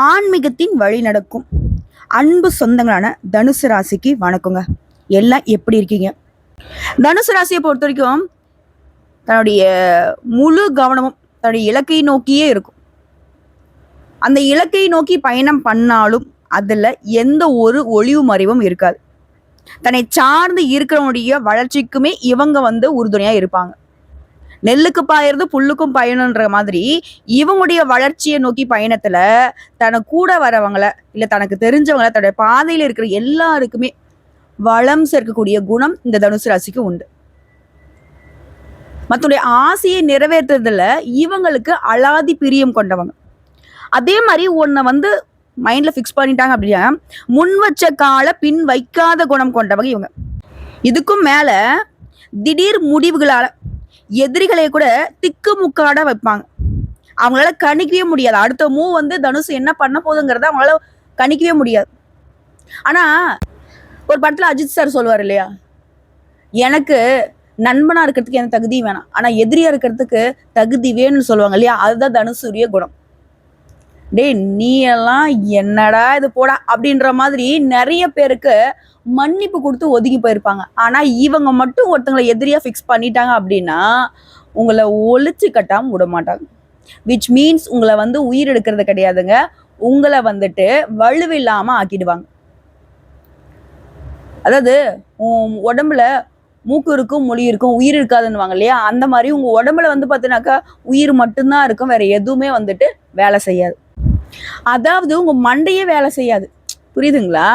ஆன்மீகத்தின் வழி நடக்கும் அன்பு சொந்தங்களான தனுசு ராசிக்கு வணக்கங்க. எல்லாம் எப்படி இருக்கீங்க? தனுசு ராசியை பொறுத்த வரைக்கும் தன்னுடைய முழு கவனமும் தன்னுடைய இலக்கை நோக்கியே இருக்கும். அந்த இலக்கை நோக்கி பயணம் பண்ணாலும் அதுல எந்த ஒரு ஒளிவு மறைவும் இருக்காது. தன்னை சார்ந்து இருக்கிறவனுடைய வளர்ச்சிக்குமே இவங்க உறுதுணையா இருப்பாங்க. நெல்லுக்கு பாயறது புல்லுக்கும் பயணன்ற மாதிரி இவங்களுடைய வளர்ச்சியை நோக்கி பயணத்துல தனக்கு கூட வரவங்கள இல்ல தனக்கு தெரிஞ்சவங்கள தன்னுடைய பாதையில இருக்கிற எல்லாருக்குமே வளம் சேர்க்கக்கூடிய குணம் இந்த தனுசு ராசிக்கு உண்டு. மத்தனுடைய ஆசையை நிறைவேற்றுறதுல இவங்களுக்கு அலாதி பிரியம் கொண்டவங்க. அதே மாதிரி உன்னை மைண்ட்ல பிக்ஸ் பண்ணிட்டாங்க அப்படின்னா முன் வச்ச கால பின் வைக்காத குணம் கொண்டவங்க இவங்க. இதுக்கும் மேல திடீர் முடிவுகளால எதிரிகளை கூட திக்கு முக்காட வைப்பாங்க. அவங்களால கணிக்கவே முடியாது. அடுத்த மூவ் தனுசு என்ன பண்ண போகுதுங்கிறத அவங்களால கணிக்கவே முடியாது. ஆனா ஒரு படத்துல அஜித் சார் சொல்லுவார் இல்லையா, எனக்கு நண்பனா இருக்கிறதுக்கு எனக்கு தகுதி வேணாம், ஆனா எதிரியா இருக்கிறதுக்கு தகுதி வேணும்னு சொல்லுவாங்க இல்லையா, அதுதான் தனுசுரிய குணம். டே நீ எல்லாம் என்னடா இது போடா அப்படின்ற மாதிரி நிறைய பேருக்கு மன்னிப்பு கொடுத்து ஒதுங்கி போயிருப்பாங்க. ஆனா இவங்க மட்டும் ஒருத்தங்களை எதிரியா ஃபிக்ஸ் பண்ணிட்டாங்க அப்படின்னா உங்களை ஒழிச்சு கட்டாம விட மாட்டாங்க. விச் மீன்ஸ் உங்களை உயிர் எடுக்கிறது கிடையாதுங்க, உங்களை வலுவில்லாம ஆக்கிடுவாங்க. அதாவது உடம்புல மூக்கு இருக்கும் மொழி இருக்கும் உயிர் இருக்காதுன்னுவாங்க இல்லையா, அந்த மாதிரி உங்க உடம்புல பார்த்தீங்கன்னாக்கா உயிர் மட்டும்தான் இருக்கும், வேற எதுவுமே வேலை செய்யாது. அதாவது உங்க மண்டையே வேலை செய்யாது. புரியுதுங்களா?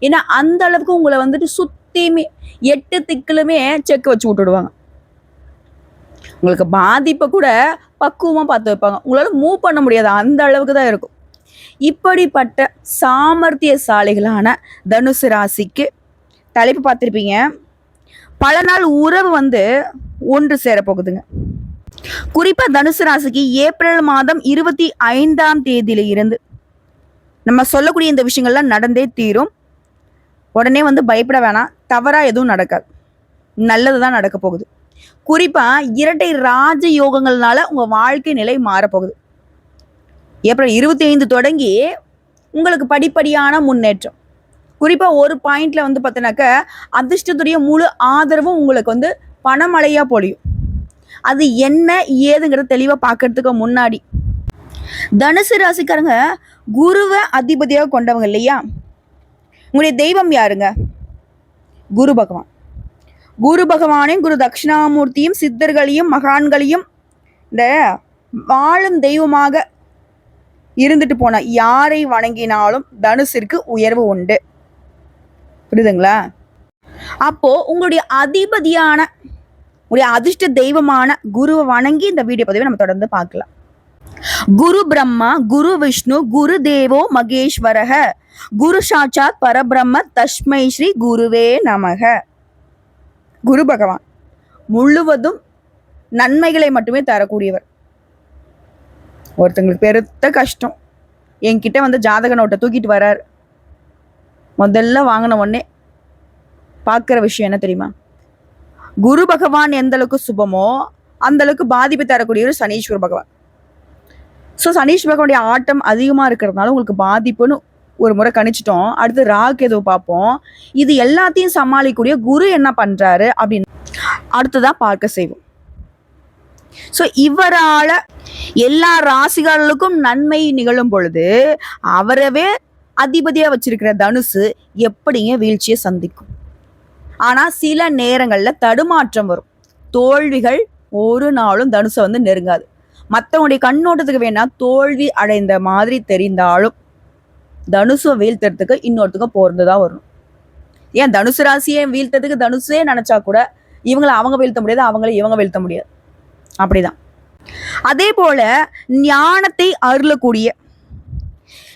ஏன்னா அந்த அளவுக்கு உங்களை சுத்தியுமே 8 திக்கிலுமே செக் வச்சு விட்டுடுவாங்க. உங்களுக்கு பாதிப்பை கூட பக்குவமா பார்த்து வைப்பாங்க. உங்களால மூவ் பண்ண முடியாது, அந்த அளவுக்கு தான் இருக்கும். இப்படிப்பட்ட சாமர்த்தியசாலிகளான தனுசு ராசிக்கு தலைப்பு பார்த்துருப்பீங்க, பல நாள் உறவு ஒன்று சேர போகுதுங்க. குறிப்பா தனுசு ராசிக்கு ஏப்ரல் மாதம் 25ஆம் தேதியில இருந்து நம்ம சொல்லக்கூடிய இந்த விஷயங்கள்லாம் நடந்தே தீரும். உடனே பயப்பட வேணாம், தவறா எதுவும் நடக்காது, நல்லதுதான் நடக்க போகுது. குறிப்பா இரட்டை ராஜ யோகங்கள்னால உங்க வாழ்க்கை நிலை மாறப்போகுது. ஏப்ரல் 25 தொடங்கி உங்களுக்கு படிப்படியான முன்னேற்றம். குறிப்பா ஒரு பாயிண்ட்ல பார்த்தீங்கன்னாக்க அதிர்ஷ்டத்துடைய முழு ஆதரவும் உங்களுக்கு பணமழையா பொழியும். அது என்ன ஏதுங்கிறத தெளிவா பார்க்கறதுக்கு முன்னாடி தனுசு ராசிக்காரங்க குருவை அதிபதியாக கொண்டவங்க இல்லையா, உங்களுடைய தெய்வம் யாருங்க? குரு பகவான். குரு பகவானையும் குரு தட்சிணாமூர்த்தியும் சித்தர்களையும் மகான்களையும் இந்த வாழும் தெய்வமாக இருந்துட்டு போன யாரை வணங்கினாலும் தனுசிற்கு உயர்வு உண்டு. புரியுதுங்களா? அப்போ உங்களுடைய அதிபதியான உடைய அதிர்ஷ்ட தெய்வமான குருவை வணங்கி இந்த வீடியோ பதிவை நம்ம தொடர்ந்து பார்க்கலாம். குரு பிரம்மா குரு விஷ்ணு குரு தேவோ மகேஸ்வரக குரு சாட்சாத் பரபிரம்ம தஸ்மை ஸ்ரீ குருவே நமக. குரு பகவான் முழுவதும் நன்மைகளை மட்டுமே தரக்கூடியவர். ஒருத்தங்களுக்கு பெருத்த கஷ்டம், என்கிட்ட ஜாதக நோட்டை தூக்கிட்டு வர்றார், முதல்ல வாங்கின உடனே பார்க்குற விஷயம் என்ன தெரியுமா? குரு பகவான் எந்த அளவுக்கு சுபமோ அந்த அளவுக்கு பாதிப்பு தரக்கூடியவர் சனீஸ்வர பகவான். ஸோ சனீஸ்வர பகவானுடைய ஆட்டம் அதிகமாக இருக்கிறதுனால உங்களுக்கு பாதிப்புன்னு ஒரு முறை கணிச்சிட்டோம். அடுத்து ராகு எதுவும் பார்ப்போம். இது எல்லாத்தையும் சமாளிக்கக்கூடிய குரு என்ன பண்றாரு அப்படின்னு அடுத்துதான் பார்க்க செய்வோம். ஸோ இவரால எல்லா ராசிகளுக்கும் நன்மை நிகழும் பொழுது அவரவே அதிபதியா வச்சிருக்கிற தனுசு எப்படிங்க வீழ்ச்சியை சந்திக்கும்? ஆனா சில நேரங்கள்ல தடுமாற்றம் வரும். தோல்விகள் ஒரு நாளும் தனுசை நெருங்காது. மற்றவங்களுடைய கண்ணோட்டத்துக்கு வேணா தோல்வி அடைந்த மாதிரி தெரிந்தாலும் தனுசை வீழ்த்துறதுக்கு இன்னொருத்துக்கும் போறதுதான் வரும். ஏன் தனுசு ராசியை வீழ்த்ததுக்கு தனுசே நினைச்சா கூட இவங்களை அவங்க வீழ்த்த முடியாது, அவங்களை இவங்க வீழ்த்த முடியாது. அப்படிதான். அதே போல ஞானத்தை அருளக்கூடிய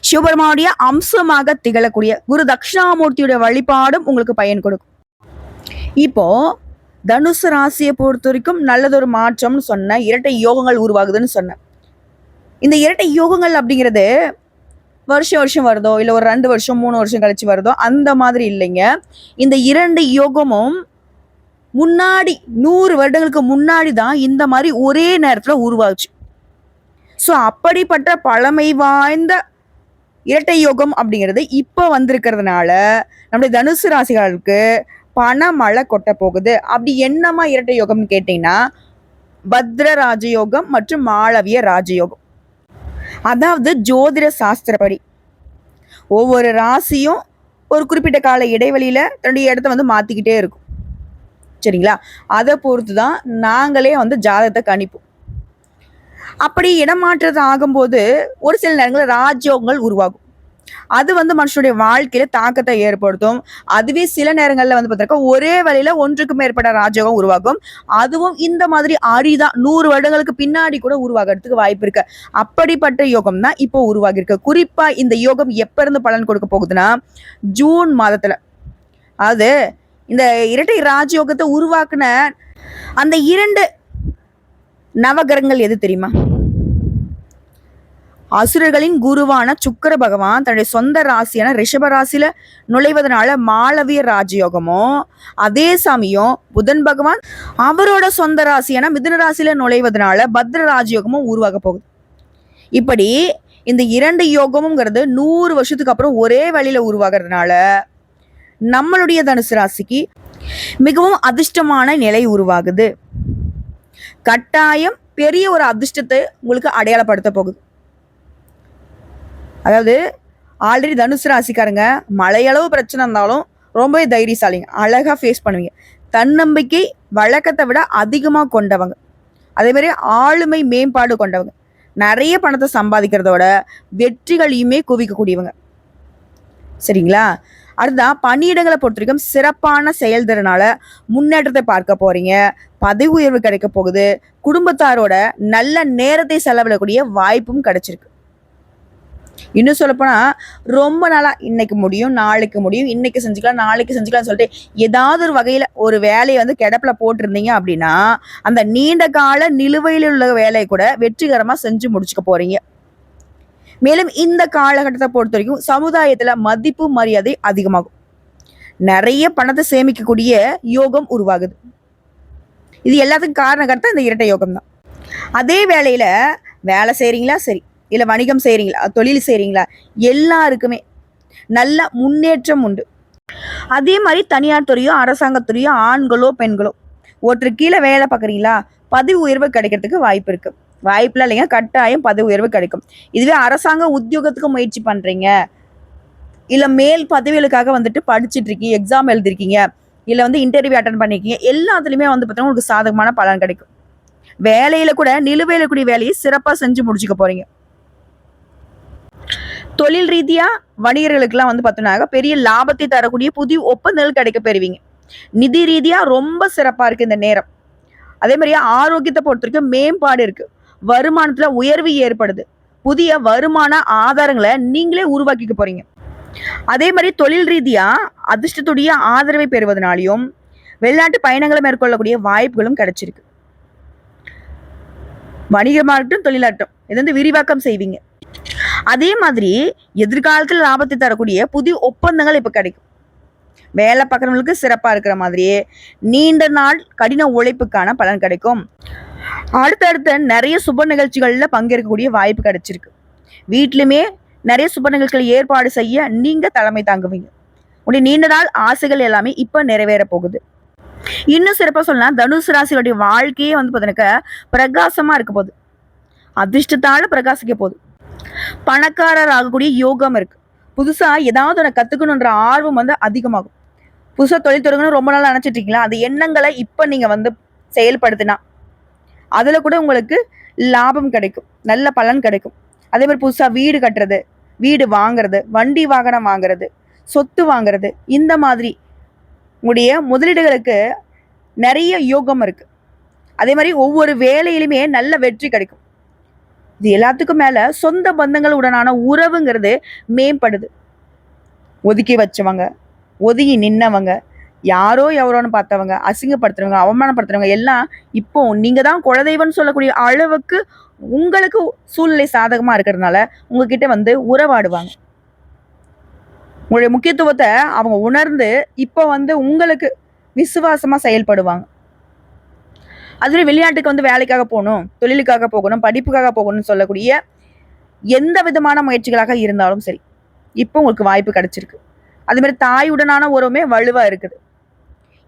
சிவபெருமானுடைய அம்சமாக திகழக்கூடிய குரு தட்சிணாமூர்த்தியுடைய வழிபாடும் உங்களுக்கு பயன் கொடுக்கும். இப்போ தனுசு ராசியை பொறுத்த வரைக்கும் நல்லதொரு மாற்றம்னு சொன்ன இரட்டை யோகங்கள் உருவாகுதுன்னு சொன்னேன். இந்த இரட்டை யோகங்கள் அப்படிங்கிறது வருஷம் வருதோ இல்லை ஒரு 2 வருஷம் 3 வருஷம் கழிச்சு வருதோ அந்த மாதிரி இல்லைங்க. இந்த 2 யோகமும் முன்னாடி 100 வருடங்களுக்கு முன்னாடி தான் இந்த மாதிரி ஒரே நேரத்தில் உருவாச்சு. ஸோ அப்படிப்பட்ட பழமை வாய்ந்த இரட்டை யோகம் அப்படிங்கிறது இப்போ வந்திருக்கிறதுனால நம்முடைய தனுசு ராசிகளுக்கு பண மழை கொட்ட போகுது. அப்படி என்னமா இரட்டை யோகம்னு கேட்டீங்கன்னா, பத்ர ராஜயோகம் மற்றும் மாளவிய ராஜயோகம். அதாவது ஜோதிட சாஸ்திரப்படி ஒவ்வொரு ராசியும் ஒரு குறிப்பிட்ட கால இடைவெளியில தன்னுடைய இடத்த வந்து மாத்திக்கிட்டே இருக்கும். சரிங்களா? அதை பொறுத்து தான் நாங்களே வந்து ஜாதகத்தை கணிப்போம். அப்படி இடமாற்றது ஆகும்போது ஒரு சில நேரங்களில் ராஜயோகங்கள் உருவாகும். அது வந்து மனுஷனுடைய வாழ்க்கையில தாக்கத்தை ஏற்படுத்தும். அதுவே சில நேரங்கள்ல வந்து பார்த்தீங்கன்னா ஒரே வேளையில ஒன்றுக்கு மேற்பட்ட ராஜயோகம் உருவாகும். அதுவும் இந்த மாதிரி அரிதா 100 வருடங்களுக்கு பின்னாடி கூட உருவாகிறதுக்கு வாய்ப்பு இருக்கு. அப்படிப்பட்ட யோகம் தான் இப்போ உருவாகி இருக்கு. குறிப்பா இந்த யோகம் எப்ப இருந்து பலன் கொடுக்க போகுதுன்னா, ஜூன் மாதத்துல. அது இந்த இரட்டை ராஜயோகத்தை உருவாக்குன அந்த 2 நவகிரகங்கள் எது தெரியுமா? அசுரர்களின் குருவான சுக்கிர பகவான் தன்னுடைய சொந்த ராசியான ரிஷப ராசியில நுழைவதனால மாளவிய ராஜயோகமும், அதே சமயம் புதன் பகவான் அவரோட சொந்த ராசியான மிதுன ராசியில நுழைவதனால பத்ர ராஜயோகமும் உருவாக போகுது. இப்படி இந்த 2 யோகமுங்கிறது 100 வருஷத்துக்கு அப்புறம் ஒரே வழியில உருவாகிறதுனால நம்மளுடைய தனுசு ராசிக்கு மிகவும் அதிர்ஷ்டமான நிலை உருவாகுது. கட்டாயம் பெரிய ஒரு அதிர்ஷ்டத்தை உங்களுக்கு அடையாளப்படுத்த போகுது. அதாவது ஆல்ரெடி தனுசு ராசிக்காரங்க மழையளவு பிரச்சனை இருந்தாலும் ரொம்பவே தைரியசாலிங்க, அழகா ஃபேஸ் பண்ணுவீங்க. தன்னம்பிக்கை வழக்கத்தை விட அதிகமாக கொண்டவங்க, அதே மாதிரி ஆளுமை மேம்பாடு கொண்டவங்க, நிறைய பணத்தை சம்பாதிக்கிறதோட வெற்றிகளையுமே குவிக்கக்கூடியவங்க. சரிங்களா? அடுத்ததான் பணியிடங்களை பொறுத்த வரைக்கும் சிறப்பான செயல்திறனால முன்னேற்றத்தை பார்க்க போறீங்க. பதவி உயர்வு கிடைக்க போகுது. குடும்பத்தாரோட நல்ல நேரத்தை செலவிடக்கூடிய வாய்ப்பும் கிடைச்சிருக்கு. இன்னும் சொல்லப்போனா ரொம்ப நாளா இன்னைக்கு முடியும், நாளைக்கு முடியும், இன்னைக்கு செஞ்சுக்கலாம், நாளைக்கு செஞ்சுக்கலாம் சொல்லிட்டு ஏதாவது ஒரு வகையில ஒரு வேலையை வந்து கிடப்புல போட்டிருந்தீங்க அப்படின்னா, அந்த நீண்ட கால நிலுவையில் உள்ள வேலையை கூட வெற்றிகரமா செஞ்சு முடிச்சுக்க போறீங்க. மேலும் இந்த காலகட்டத்தை பொறுத்த வரைக்கும் சமுதாயத்துல மதிப்பு மரியாதை அதிகமாகும். நிறைய பணத்தை சேமிக்கக்கூடிய யோகம் உருவாகுது. இது எல்லாத்துக்கும் காரணகர்த்தா இந்த இரட்டை யோகம் தான். அதே வேளையில வேலை செய்றீங்களா சரி, இல்லை வணிகம் செய்கிறீங்களா, தொழில் செய்கிறீங்களா, எல்லாருக்குமே நல்ல முன்னேற்றம் உண்டு. அதே மாதிரி தனியார் துறையோ அரசாங்கத்துறையோ ஆண்களோ பெண்களோ ஒருத்தர் கீழே வேலை பார்க்குறீங்களா, பதவி உயர்வு கிடைக்கிறதுக்கு வாய்ப்பு இருக்கு. வாய்ப்புல இல்லைங்க, கட்டாயம் பதவி உயர்வு கிடைக்கும். இதுவே அரசாங்க உத்தியோகத்துக்கு முயற்சி பண்றீங்க, இல்லை மேல் பதவிகளுக்காக வந்துட்டு படிச்சுட்டு இருக்கீங்க, எக்ஸாம் எழுதிருக்கீங்க, இல்லை வந்து இன்டர்வியூ அட்டன் பண்ணிருக்கீங்க, எல்லாத்துலேயுமே வந்து பார்த்தீங்கன்னா உங்களுக்கு சாதகமான பலன் கிடைக்கும். வேலையில கூட நிலுவையில கூடிய வேலையை சிறப்பாக செஞ்சு முடிச்சுக்க போறீங்க. தொழில் ரீதியா வணிகர்களுக்கெல்லாம் வந்து பார்த்தோம்னாக்க பெரிய லாபத்தை தரக்கூடிய புதிய ஒப்பந்தங்கள் கிடைக்க பெறுவீங்க. நிதி ரீதியா ரொம்ப சிறப்பா இருக்கு இந்த நேரம். அதே மாதிரியா ஆரோக்கியத்தை பொறுத்த வரைக்கும் மேம்பாடு இருக்கு. வருமானத்துல உயர்வு ஏற்படுது. புதிய வருமான ஆதாரங்களை நீங்களே உருவாக்கிக்க போறீங்க. அதே மாதிரி தொழில் ரீதியா அதிர்ஷ்டத்துடைய ஆதரவை பெறுவதனாலையும் வெளிநாட்டு பயணங்களை மேற்கொள்ளக்கூடிய வாய்ப்புகளும் கிடைச்சிருக்கு. வணிகமாகட்டும் தொழிலாட்டம் இது வந்து விரிவாக்கம் செய்வீங்க. அதே மாதிரி எதிர்காலத்தில் லாபத்தை தரக்கூடிய புதிய ஒப்பந்தங்கள் இப்ப கிடைக்கும். வேலை பார்க்குறவங்களுக்கு சிறப்பா இருக்கிற மாதிரியே நீண்ட நாள் கடின உழைப்புக்கான பலன் கிடைக்கும். அடுத்தடுத்த நிறைய சுப நிகழ்ச்சிகள்ல பங்கேற்கக்கூடிய வாய்ப்பு கிடைச்சிருக்கு. வீட்லயுமே நிறைய சுப நிகழ்ச்சிகளை ஏற்பாடு செய்ய நீங்க தலைமை தாங்குவீங்க. உடைய நீண்ட நாள் ஆசைகள் எல்லாமே இப்ப நிறைவேற போகுது. இன்னும் சிறப்பா சொல்லலாம், தனுசு ராசியோடைய வாழ்க்கையே வந்து பார்த்தீங்கன்னாக்க பிரகாசமா இருக்க போகுது. அதிர்ஷ்டத்தால பிரகாசிக்க போகுது. பணக்காரர் ஆகக்கூடிய யோகம் இருக்கு. புதுசா ஏதாவது ஒன்று கத்துக்கணுன்ற ஆர்வம் வந்து அதிகமாகும். புதுசா தொழில் தொடங்கணும் ரொம்ப நாள் நினைச்சிட்டு இருக்கீங்களா, அந்த எண்ணங்களை இப்ப நீங்க வந்து செயல்படுத்தினா அதுல கூட உங்களுக்கு லாபம் கிடைக்கும், நல்ல பலன் கிடைக்கும். அதே மாதிரி புதுசா வீடு கட்டுறது, வீடு வாங்குறது, வண்டி வாகனம் வாங்குறது, சொத்து வாங்குறது, இந்த மாதிரி உங்களுடைய முதலீடுகளுக்கு நிறைய யோகம் இருக்கு. அதே மாதிரி ஒவ்வொரு வேலையிலுமே நல்ல வெற்றி கிடைக்கும். இது எல்லாத்துக்கும் மேல சொந்த பந்தங்கள் உடனான உறவுங்கிறது மேம்படுது. ஒதுக்கி வச்சவங்க, ஒதுங்கி நின்னவங்க, யாரோ எவரோன்னு பார்த்தவங்க, அசிங்கப்படுத்துறவங்க, அவமானப்படுத்துறவங்க எல்லாம் இப்போ நீங்க தான் குலதெய்வம்னு சொல்லக்கூடிய அளவுக்கு உங்களுக்கு சூழ்நிலை சாதகமா இருக்கிறதுனால உங்ககிட்ட வந்து உறவாடுவாங்க. உங்களுடைய முக்கியத்துவத்தை அவங்க உணர்ந்து இப்போ வந்து உங்களுக்கு விசுவாசமா செயல்படுவாங்க. அதுவே வெளிநாட்டுக்கு வந்து வேலைக்காக போகணும், தொழிலுக்காக போகணும், படிப்புக்காக போகணும்னு சொல்லக்கூடிய எந்த விதமான முயற்சிகளாக இருந்தாலும் சரி, இப்போ உங்களுக்கு வாய்ப்பு கிடைச்சிருக்கு. அது மாதிரி தாயுடனான உறவுமே வலுவா இருக்குது.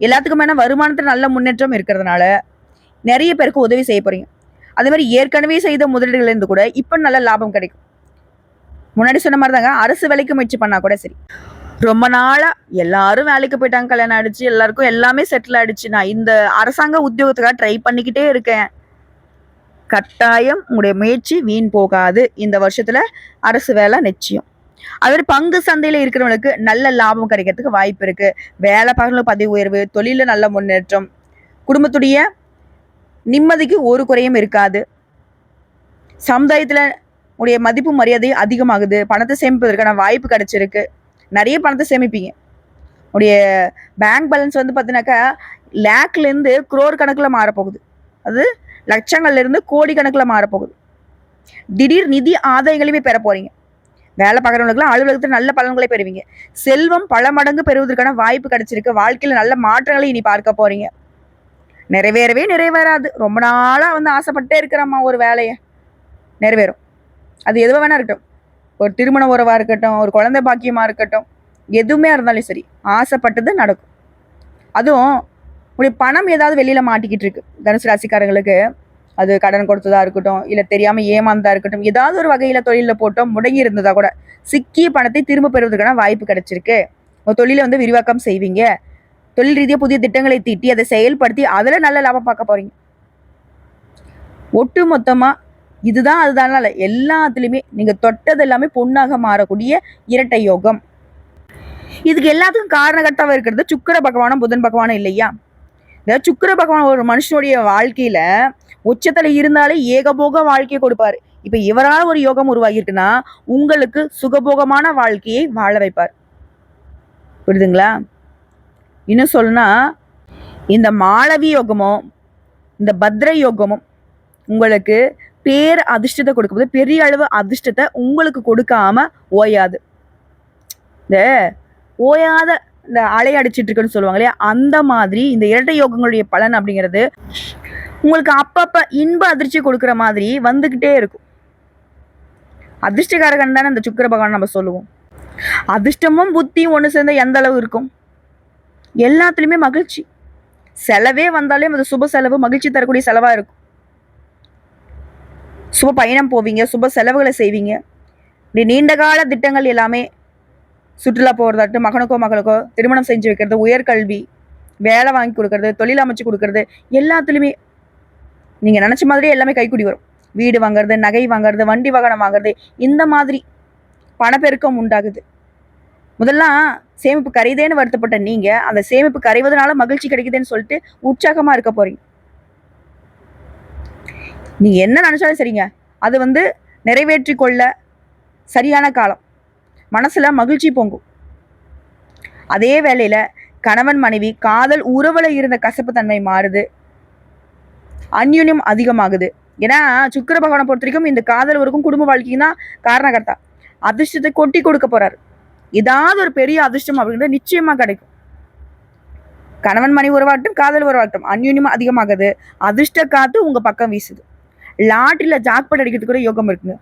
எல்லாத்துக்குமே வருமானத்துல நல்ல முன்னேற்றம் இருக்கிறதுனால நிறைய பேருக்கு உதவி செய்ய போறீங்க. அதே மாதிரி ஏற்கனவே செய்த முதலீடுகள் இருந்து கூட இப்ப நல்ல லாபம் கிடைக்கும். முன்னாடி சொன்ன மாதிரி தாங்க, அரசு வேலைக்கு முயற்சி பண்ணா கூட சரி. ரொம்ப நாளா எல்லாரும் வேலைக்கு போயிட்டாங்க, கல்யாணம் ஆயிடுச்சு, எல்லாருக்கும் எல்லாமே செட்டில் ஆயிடுச்சு, நான் இந்த அரசாங்க உத்தியோகத்துக்காக ட்ரை பண்ணிக்கிட்டே இருக்கேன். கட்டாயம் உங்களுடைய முயற்சி வீண் போகாது. இந்த வருஷத்துல அரசு வேலை நிச்சயம். அது பங்கு சந்தையில இருக்கிறவங்களுக்கு நல்ல லாபம் கிடைக்கிறதுக்கு வாய்ப்பு இருக்கு. வேலை பார்க்கறவங்களுக்கு பதவி உயர்வு, தொழில நல்ல முன்னேற்றம், குடும்பத்துடைய நிம்மதிக்கு ஒரு குறையும் இருக்காது. சமுதாயத்துல உடைய மதிப்பு மரியாதை அதிகமாகுது. பணத்தை சேமிப்பதற்கான வாய்ப்பு கிடைச்சிருக்கு. நிறைய பணத்தை சேமிப்பீங்க. உடைய பேங்க் பேலன்ஸ் வந்து பார்த்தீங்கன்னாக்கா லேக்ல இருந்து குரோர் கணக்குல மாறப்போகுது. அது லட்சங்கள்ல இருந்து கோடி கணக்குல மாறப்போகுது. திடீர் நிதி ஆதாயங்களையுமே பெற போறீங்க. வேலை பார்க்குறவங்களுக்குலாம் அலுவலகத்தில் நல்ல பலன்களை பெறுவீங்க. செல்வம் பல மடங்கு பெறுவதற்கான வாய்ப்பு கிடைச்சிருக்கு. வாழ்க்கையில் நல்ல மாற்றங்களை இனி பார்க்க போறீங்க. நிறைவேறவே நிறைவேறாது. ரொம்ப நாளா வந்து ஆசைப்பட்டே இருக்கிறம்மா ஒரு வேலையை, நிறைவேறும். அது எதுவாக வேணா இருக்கட்டும். ஒரு திருமண உறவா இருக்கட்டும், ஒரு குழந்தை பாக்கியமா இருக்கட்டும், எதுவுமே இருந்தாலும் சரி, ஆசைப்பட்டது நடக்கும். அதுவும் உங்களுடைய பணம் ஏதாவது வெளியில மாட்டிக்கிட்டு இருக்கு தனுசு ராசிக்காரங்களுக்கு, அது கடன் கொடுத்ததா இருக்கட்டும், இல்லை தெரியாம ஏமாந்ததா இருக்கட்டும், ஏதாவது ஒரு வகையில தொழில போட்டோம் முடங்கி இருந்ததா கூட சிக்கிய பணத்தை திரும்ப பெறுவதற்கான வாய்ப்பு கிடைச்சிருக்கு. ஒரு தொழிலை வந்து விரிவாக்கம் செய்வீங்க. தொழில் ரீதியாக புதிய திட்டங்களை தீட்டி அதை செயல்படுத்தி அதில் நல்ல லாபம் பார்க்க போறீங்க. ஒட்டு மொத்தமா இதுதான் அதுதான் எல்லாத்துலயுமே நீங்க தொட்டது எல்லாமே பொண்ணாக மாறக்கூடிய இரட்டை யோகம். இதுக்கு எல்லாத்துக்கும் காரணகர்த்தாவா இருக்கிறது சுக்கிர பகவானும் புதன் பகவானும் இல்லையா? இந்த சுக்கிர பகவான் ஒரு மனுஷனுடைய வாழ்க்கையில உச்சத்துல இருந்தாலே ஏகபோக வாழ்க்கையை கொடுப்பாரு. இப்ப இவரால் ஒரு யோகம் உருவாகி இருக்குன்னா உங்களுக்கு சுகபோகமான வாழ்க்கையை வாழ வைப்பார். புரியுதுங்களா? இன்னும் சொல்லணும்னா இந்த மாளவி யோகமும் இந்த பத்ர யோகமும் உங்களுக்கு பேர் அதிர்ஷ்டத்தை கொடுக்கும்போது பெரிய அளவு அதிர்ஷ்டத்தை உங்களுக்கு கொடுக்காம ஓயாது. இந்த ஓயாத இந்த அலை அடிச்சிட்டு இருக்குன்னு சொல்லுவாங்க இல்லையா, அந்த மாதிரி இந்த இரட்டை யோகங்களுடைய பலன் அப்படிங்கிறது உங்களுக்கு அப்பப்ப இன்ப அதிர்ச்சி கொடுக்குற மாதிரி வந்துகிட்டே இருக்கும். அதிர்ஷ்டகாரகன் தானே இந்த சுக்கிர பகவான் நம்ம சொல்லுவோம். அதிர்ஷ்டமும் புத்தியும் ஒன்று சேர்ந்த எந்த அளவு இருக்கும்? எல்லாத்துலயுமே மகிழ்ச்சி. செலவே வந்தாலே அது சுப செலவு, மகிழ்ச்சி தரக்கூடிய செலவா இருக்கும். சுப பயணம் போவீங்க, சுப செலவுகளை செய்வீங்க. இப்படி நீண்ட கால திட்டங்கள் எல்லாமே, சுற்றுலா போகிறதாட்டும், மகனுக்கோ மகளுக்கோ திருமணம் செஞ்சு வைக்கிறது, உயர்கல்வி, வேலை வாங்கி கொடுக்கறது, தொழில் அமைச்சு கொடுக்கறது, எல்லாத்துலேயுமே நீங்கள் நினச்ச மாதிரியே எல்லாமே கைக்கூடி வரும். வீடு வாங்குறது, நகை வாங்குறது, வண்டி வாகனம் வாங்குறது, இந்த மாதிரி பணப்பெருக்கம் உண்டாகுது. முதல்லாம் சேமிப்பு கரையுதேன்னு வருத்தப்பட்ட நீங்கள் அந்த சேமிப்பு கரைவதனால மகிழ்ச்சி கிடைக்குதுன்னு சொல்லிட்டு உற்சாகமாக இருக்க போறீங்க. நீங்க என்ன நினைச்சாலும் சரிங்க, அது வந்து நிறைவேற்றி கொள்ள சரியான காலம். மனசுல மகிழ்ச்சி பொங்கும். அதே வேளையில கணவன் மனைவி காதல் உறவுல இருந்த கசப்பு தன்மை மாறுது, அந்யுன்யம் அதிகமாகுது. ஏன்னா சுக்கிர பகவானை பொறுத்த வரைக்கும் இந்த காதல் உறவுக்கும் குடும்ப வாழ்க்கையும் தான் காரணகர்த்தா. அதிர்ஷ்டத்தை கொட்டி கொடுக்க போறாரு. ஏதாவது ஒரு பெரிய அதிர்ஷ்டம் அப்படின்றது நிச்சயமா கிடைக்கும். கணவன் மனைவி உறவாகட்டும், காதல் உறவாகட்டும், அந்யுன்யம் அதிகமாகுது. அதிர்ஷ்ட காத்து உங்க பக்கம் வீசுது. லாட்டரியில் ஜாக்பாட் அடிக்கிறதுக்கு கூட யோகம் இருக்குங்க.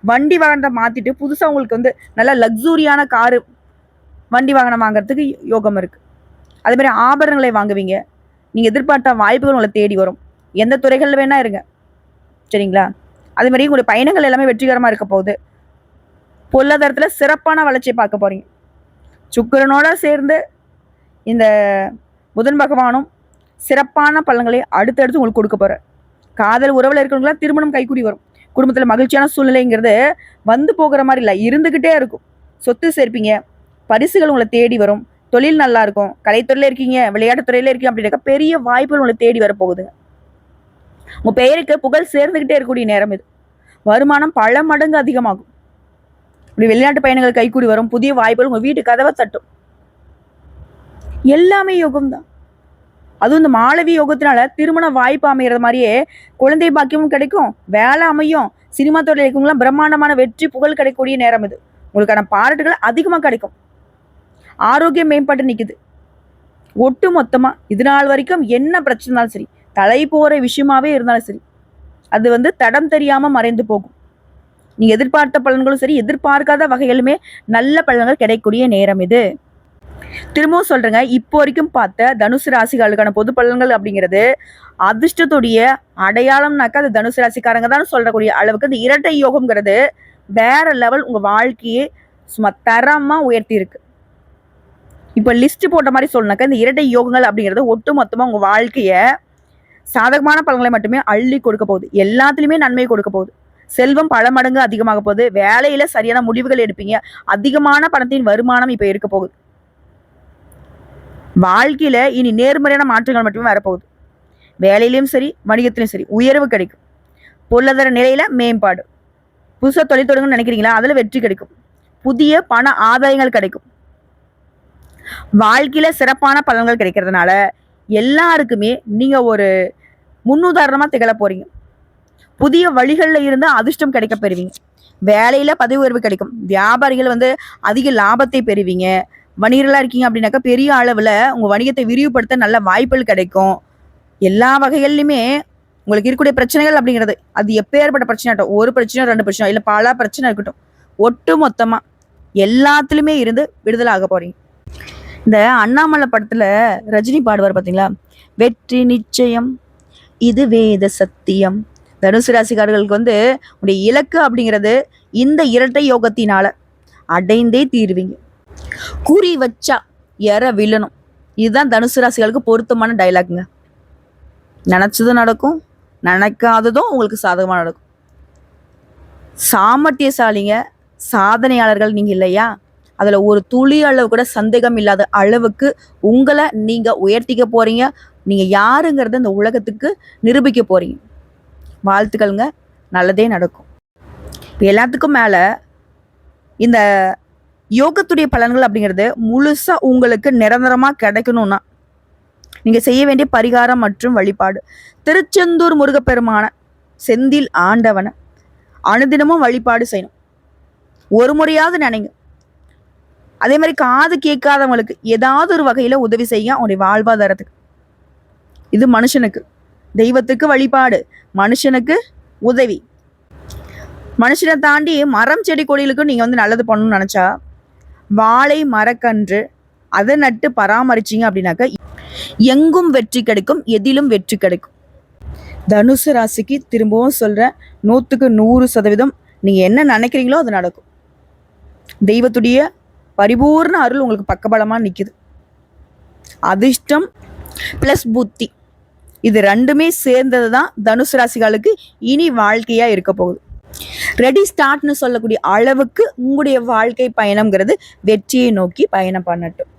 வண்டி வாகனத்தை மாற்றிட்டு புதுசாக உங்களுக்கு வந்து நல்ல லக்ஸூரியான காரு வண்டி வாகனம் வாங்குறதுக்கு யோகம் இருக்குது. அதே மாதிரி ஆபரணங்களை வாங்குவீங்க. நீங்கள் எதிர்பார்த்த வாய்ப்புகள் உங்களை தேடி வரும். எந்த துறைகளில் வேணா இருங்க, சரிங்களா? அதே மாதிரி உங்களுடைய பயணங்கள் எல்லாமே வெற்றிகரமாக இருக்க போகுது. பொருளாதாரத்தில் சிறப்பான வளர்ச்சியை பார்க்க போகிறீங்க. சுக்கிரனோட சேர்ந்து இந்த புதன் பகவானும் சிறப்பான பலன்களை அடுத்தடுத்து உங்களுக்கு கொடுக்க போகிறார். காதல் உறவில் இருக்கிறவங்களாம் திருமணம் கைக்கூடி வரும். குடும்பத்தில் மகிழ்ச்சியான சூழ்நிலைங்கிறது வந்து போகிற மாதிரி இல்லை, இருந்துக்கிட்டே இருக்கும். சொத்து சேர்ப்பீங்க, பரிசுகள் உங்களை தேடி வரும், தொழில் நல்லா இருக்கும். கலைத்துறையில் இருக்கீங்க, விளையாட்டுத்துறையில் இருக்கீங்க அப்படின்னாக்கா பெரிய வாய்ப்புகள் உங்களை தேடி வரப்போகுதுங்க. உங்கள் பெயருக்கு புகழ் சேர்ந்துக்கிட்டே இருக்கக்கூடிய நேரம் இது. வருமானம் பல மடங்கு அதிகமாகும். இப்படி வெளிநாட்டு பயணங்கள் கைக்கூடி வரும். புதிய வாய்ப்புகள் உங்கள் வீட்டு கதவை தட்டும். எல்லாமே யோகம் தான். அதுவும் இந்த மாளவி யோகத்தினால திருமண வாய்ப்பு அமைகிறது மாதிரியே குழந்தை பாக்கியமும் கிடைக்கும், வேலை அமையும். சினிமா துறையில் இருக்கவங்களாம் பிரம்மாண்டமான வெற்றி புகழ் கிடைக்கக்கூடிய நேரம் இது. உங்களுக்கான பாராட்டுகள் அதிகமாக கிடைக்கும். ஆரோக்கியம் மேம்பட்டு நிற்குது. ஒட்டு மொத்தமா இது நாள் வரைக்கும் என்ன பிரச்சனை இருந்தாலும் சரி, தலை போற விஷயமாவே இருந்தாலும் சரி, அது வந்து தடம் தெரியாம மறைந்து போகும். நீங்க எதிர்பார்த்த பலன்களும் சரி, எதிர்பார்க்காத வகையிலுமே நல்ல பலன்கள் கிடைக்கக்கூடிய நேரம் இது. திரும்பவும் சொல்றேங்க, இப்போ வரைக்கும் பார்த்த தனுசு ராசிகளுக்கான பொது பலன்கள் அப்படிங்கிறது அதிர்ஷ்டத்துடைய அடையாளம்னாக்கா அது தனுசு ராசிக்காரங்க தான் சொல்லக்கூடிய அளவுக்கு இந்த இரட்டை யோகம்ங்கிறது வேற லெவல் உங்க வாழ்க்கையை சும்மா தரமா உயர்த்தி இருக்கு. இப்ப லிஸ்ட் போட்ட மாதிரி சொல்லணும்னாக்கா இந்த இரட்டை யோகங்கள் அப்படிங்கிறது ஒட்டு மொத்தமா உங்க வாழ்க்கைய சாதகமான பலன்களை மட்டுமே அள்ளி கொடுக்க போகுது. எல்லாத்துலயுமே நன்மையை கொடுக்க போகுது. செல்வம் பல மடங்கு அதிகமாக போகுது. வேலையில சரியான முடிவுகள் எடுப்பீங்க. அதிகமான பணத்தின் வருமானம் இப்ப இருக்க போகுது. வாழ்க்கையில இனி நேர்மறையான மாற்றங்கள் மட்டுமே வரப்போகுது. வேலையிலும் சரி, வணிகத்திலும் சரி உயர்வு கிடைக்கும். பொருளாதார நிலையில மேம்பாடு. புதுசா தொழில் தொடங்கணும்னு நினைக்கிறீங்களா? அதுல வெற்றி கிடைக்கும். புதிய பண ஆதாயங்கள் கிடைக்கும். வாழ்க்கையில சிறப்பான பலன்கள் கிடைக்கிறதுனால எல்லாருக்குமே நீங்க ஒரு முன்னுதாரணமா திகழ போறீங்க. புதிய வழிகள்ல இருந்து அதிர்ஷ்டம் கிடைக்க பெறுவீங்க. வேலையில பதவி உயர்வு கிடைக்கும். வியாபாரிகள் அதிக லாபத்தை பெறுவீங்க. வணிகர்களா இருக்கீங்க அப்படின்னாக்கா பெரிய அளவுல உங்க வணிகத்தை விரிவுபடுத்த நல்ல வாய்ப்புகள் கிடைக்கும். எல்லா வகைகள்லையுமே உங்களுக்கு இருக்கக்கூடிய பிரச்சனைகள் அப்படிங்கிறது அது எப்பேற்பட்ட பிரச்சனை ஆகட்டும், ஒரு பிரச்சனை 2 பிரச்சனை இல்ல பல பிரச்சனை இருக்கட்டும், ஒட்டு மொத்தமா எல்லாத்துலயுமே இருந்து விடுதலை ஆக போறீங்க. இந்த அண்ணாமலை படத்துல ரஜினி பாடுவார் பாத்தீங்களா, வெற்றி நிச்சயம் இது வேத சத்தியம். தனுசு ராசிக்காரர்களுக்கு உடைய இலக்கு அப்படிங்கிறது இந்த இரட்டை யோகத்தினால அடைந்தே தீருவீங்க. குறி வச்சா எற விழணும். இதுதான் தனுசு ராசிகளுக்கு பொருத்தமான டைலாக்ங்க. நினைச்சதும் நடக்கும், நினைக்காததும் உங்களுக்கு சாதகமாக நடக்கும். சாமர்த்தியசாலிங்க, சாதனையாளர்கள் நீங்க இல்லையா? அதுல ஒரு துளி அளவு கூட சந்தேகம் இல்லாத அளவுக்கு உங்களை நீங்க உயர்த்திக்க போறீங்க. நீங்க யாருங்கிறத இந்த உலகத்துக்கு நிரூபிக்க போறீங்க. வாழ்த்துக்கள்ங்க, நல்லதே நடக்கும். எல்லாத்துக்கும் மேல இந்த யோகத்துடைய பலன்கள் அப்படிங்கிறது முழுசா உங்களுக்கு நிரந்தரமா கிடைக்கணும்னா நீங்க செய்ய வேண்டிய பரிகாரம் மற்றும் வழிபாடு, திருச்செந்தூர் முருகப்பெருமான செந்தில் ஆண்டவனை அனுதினமும் வழிபாடு செய்யணும். ஒரு முறையாவது நினைங்க. அதே மாதிரி காது கேட்காதவங்களுக்கு ஏதாவது ஒரு வகையில உதவி செய்ய அவனுடைய வாழ்வாதாரத்துக்கு. இது மனுஷனுக்கு. தெய்வத்துக்கு வழிபாடு, மனுஷனுக்கு உதவி. மனுஷனை தாண்டி மரம் செடி கொடிகளுக்கும் நீங்க நல்லது பண்ணணும்னு நினைச்சா வாழை மரக்கன்று அதை நட்டு பராமரிச்சிங்க அப்படின்னாக்க எங்கும் வெற்றி கிடைக்கும், எதிலும் வெற்றி கிடைக்கும். தனுசு ராசிக்கு திரும்பவும் சொல்றேன், 100க்கு 100% நீங்க என்ன நினைக்கிறீங்களோ அது நடக்கும். தெய்வத்துடைய பரிபூர்ண அருள் உங்களுக்கு பக்கபலமா நிக்குது. அதிர்ஷ்டம் பிளஸ் புத்தி, இது ரெண்டுமே சேர்ந்தது தான் தனுசு ராசிகளுக்கு இனி வாழ்க்கையா இருக்க போகுது. ரெடி ஸ்டார்ட்னு சொல்லக்கூடிய அளவுக்கு உங்களுடைய வாழ்க்கை பயணம்ங்கிறது வெற்றியை நோக்கி பயணம் பண்ணட்டும்.